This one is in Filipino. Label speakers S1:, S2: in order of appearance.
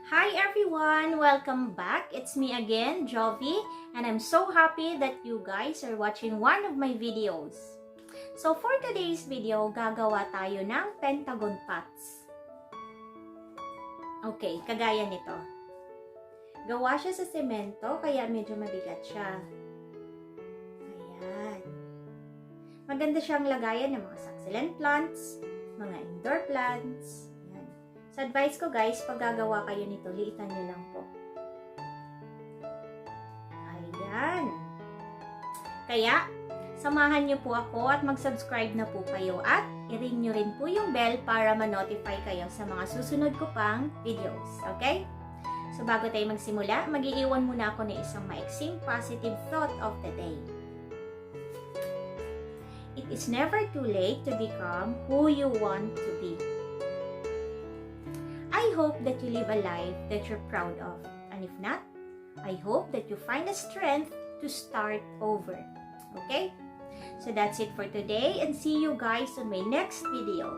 S1: Hi everyone! Welcome back. It's me again, Jovi, and I'm so happy that you guys are watching one of my videos. So for today's video, gagawa tayo ng Pentagon pots. Okay, kagaya nito. Gawa siya sa semento, kaya medyo mabigat siya. Ayan. Maganda siyang lagayan ng mga succulent plants, mga indoor plants. Ayan. Sa advice ko guys, pag gagawa kayo nito, liitan nyo lang po. Ayan. Kaya, samahan nyo po ako at mag-subscribe na po kayo at i-ring nyo rin po yung bell para ma-notify kayo sa mga susunod ko pang videos. Okay? So bago tayo magsimula, mag-iiwan muna ako ng isang maiksing positive thought of the day. It is never too late to become who you want to be. I hope that you live a life that you're proud of. And if not, I hope that you find the strength to start over. Okay? So that's it for today and see you guys on my next video.